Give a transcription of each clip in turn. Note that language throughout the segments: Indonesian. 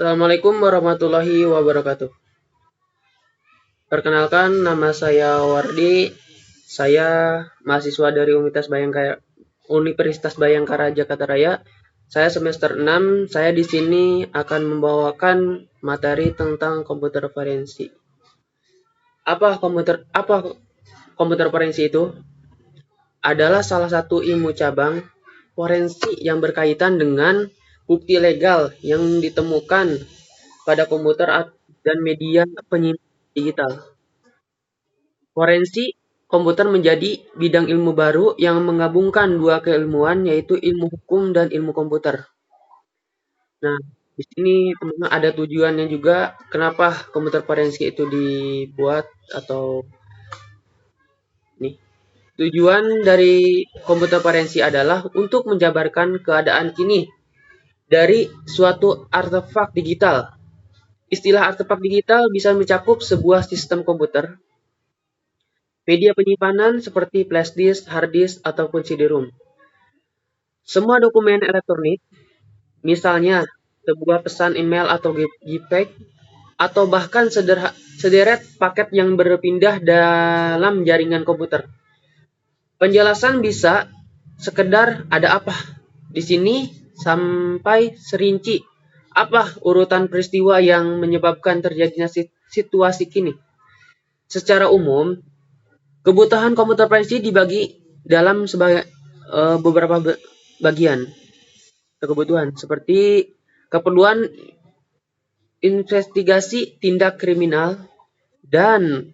Assalamualaikum warahmatullahi wabarakatuh. Perkenalkan, nama saya Wardi. Saya mahasiswa dari Universitas Bayangkara Jakarta Raya. Saya semester 6. Saya di sini akan membawakan materi tentang komputer forensik. Apa komputer forensik itu? Adalah salah satu ilmu cabang forensik yang berkaitan dengan bukti legal yang ditemukan pada komputer dan media penyimpanan digital. Forensik komputer menjadi bidang ilmu baru yang menggabungkan dua keilmuan, yaitu ilmu hukum dan ilmu komputer. Nah, di sini teman-teman ada tujuannya juga kenapa komputer forensik itu dibuat atau nih. Tujuan dari komputer forensik adalah untuk menjabarkan keadaan kini dari suatu artefak digital. Istilah artefak digital bisa mencakup sebuah sistem komputer, media penyimpanan seperti flash disk, hard disk, ataupun CD-ROM. Semua dokumen elektronik, misalnya sebuah pesan email atau JPEG, atau bahkan sederet paket yang berpindah dalam jaringan komputer. Penjelasan bisa sekedar ada apa di sini sampai serinci apa urutan peristiwa yang menyebabkan terjadinya situasi kini. Secara umum, kebutuhan komputer forensik dibagi dalam beberapa bagian kebutuhan, seperti keperluan investigasi tindak kriminal dan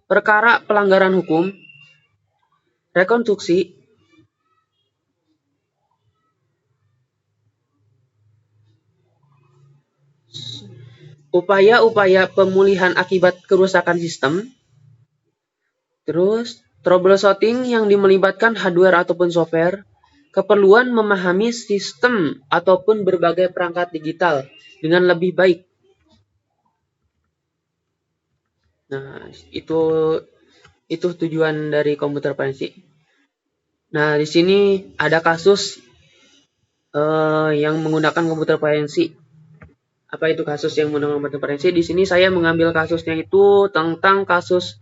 perkara pelanggaran hukum, rekonstruksi, upaya-upaya pemulihan akibat kerusakan sistem, terus troubleshooting yang melibatkan hardware ataupun software, keperluan memahami sistem ataupun berbagai perangkat digital dengan lebih baik. Nah, itu tujuan dari komputer forensik. Nah, di sini ada kasus yang menggunakan komputer forensik. Apa itu kasus yang menggunakan komputer forensik? Di sini saya mengambil kasusnya itu tentang kasus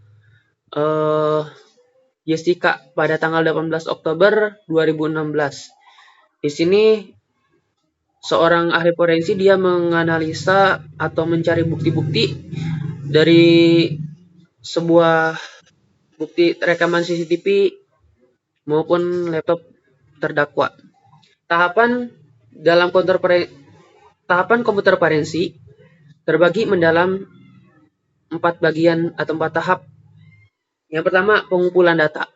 Jessica pada tanggal 18 Oktober 2016. Di sini seorang ahli forensik dia menganalisa atau mencari bukti-bukti dari sebuah bukti rekaman CCTV maupun laptop terdakwa. Tahapan komputer forensik terbagi mendalam 4 bagian atau 4 tahap. Yang pertama, pengumpulan data.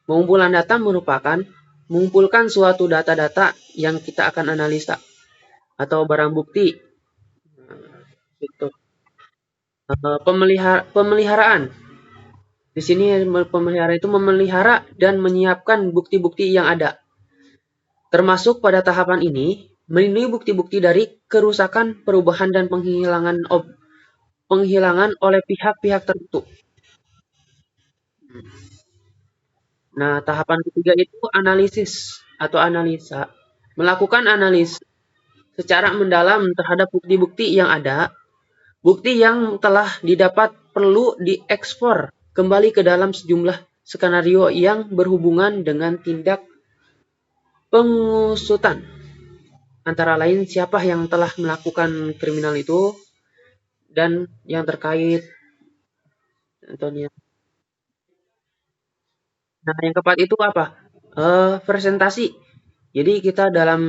Pengumpulan data merupakan mengumpulkan suatu data-data yang kita akan analisa atau barang bukti. Gitu. Pemeliharaan. Di sini pemelihara itu memelihara dan menyiapkan bukti-bukti yang ada. Termasuk pada tahapan ini, melindungi bukti-bukti dari kerusakan, perubahan, dan penghilangan oleh pihak-pihak tertentu. Nah, tahapan ketiga itu analisis atau analisa. Melakukan analisa secara mendalam terhadap bukti-bukti yang ada. Bukti yang telah didapat perlu diekspor kembali ke dalam sejumlah skenario yang berhubungan dengan tindak pengusutan. Antara lain siapa yang telah melakukan kriminal itu dan yang terkait. Nah, yang keempat itu apa? Presentasi. Jadi kita dalam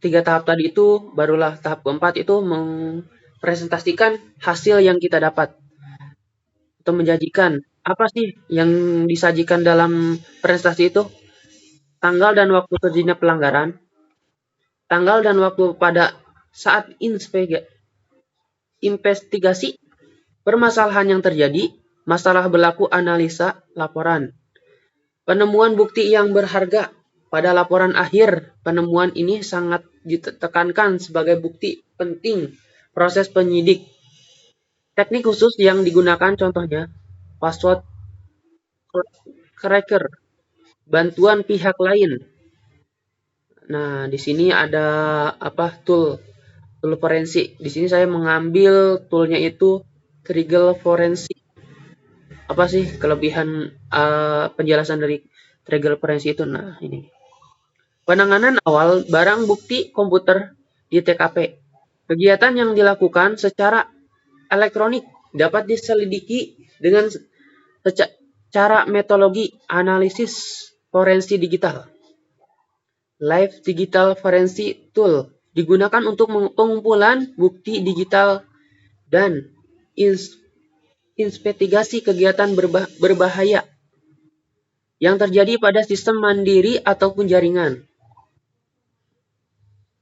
3 tahap tadi itu barulah tahap keempat itu mempresentasikan hasil yang kita dapat atau menjanjikan. Apa sih yang disajikan dalam presentasi itu? Tanggal dan waktu terjadinya pelanggaran, tanggal dan waktu pada saat investigasi, permasalahan yang terjadi, masalah berlaku analisa laporan, penemuan bukti yang berharga. Pada laporan akhir, penemuan ini sangat ditekankan sebagai bukti penting proses penyidik. Teknik khusus yang digunakan contohnya password cracker, bantuan pihak lain, Nah, di sini ada tool forensik. Di sini saya mengambil toolnya itu Trigger Forensik. Apa sih kelebihan penjelasan dari Trigger Forensik itu? Nah, ini. Penanganan awal barang bukti komputer di TKP. Kegiatan yang dilakukan secara elektronik dapat diselidiki dengan cara metodologi analisis forensik digital. Live Digital Forensic Tool digunakan untuk pengumpulan bukti digital dan investigasi kegiatan berbahaya yang terjadi pada sistem mandiri ataupun jaringan.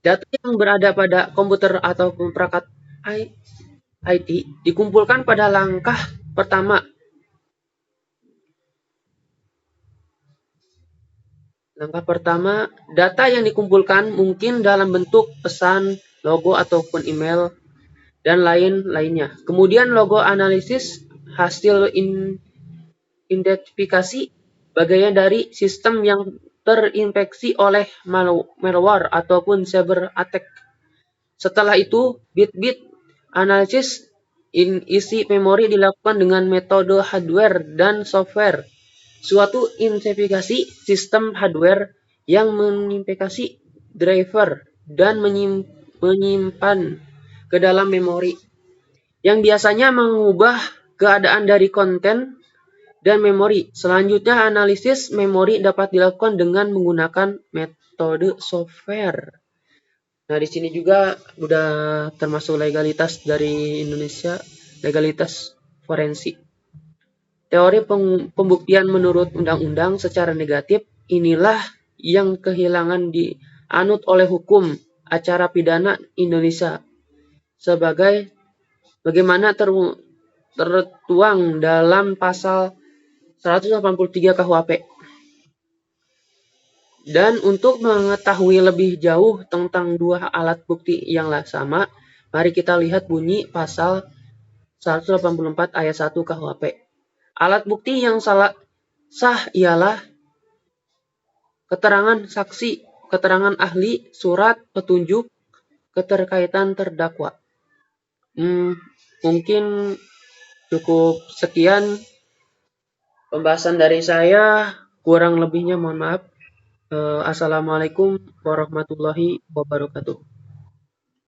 Data yang berada pada komputer ataupun perangkat IT dikumpulkan pada langkah pertama. Langkah pertama, data yang dikumpulkan mungkin dalam bentuk pesan, logo, ataupun email, dan lain-lainnya. Kemudian logo analisis hasil identifikasi bagian dari sistem yang terinfeksi oleh malware ataupun cyber attack. Setelah itu, bit-bit analisis isi memori dilakukan dengan metode hardware dan software. Suatu identifikasi sistem hardware yang menginventarisasi driver dan menyimpan ke dalam memori, yang biasanya mengubah keadaan dari konten dan memori. Selanjutnya, analisis memori dapat dilakukan dengan menggunakan metode software. Nah, di sini juga udah termasuk legalitas dari Indonesia, legalitas forensik. Teori pembuktian menurut undang-undang secara negatif inilah yang kehilangan dianut oleh hukum acara pidana Indonesia sebagai bagaimana tertuang dalam pasal 183 KUHP. Dan untuk mengetahui lebih jauh tentang dua alat bukti yang sama, mari kita lihat bunyi pasal 184 ayat 1 KUHP. Alat bukti yang sah ialah keterangan saksi, keterangan ahli, surat petunjuk, keterkaitan terdakwa. Mungkin cukup sekian pembahasan dari saya. Kurang lebihnya mohon maaf. Assalamualaikum warahmatullahi wabarakatuh.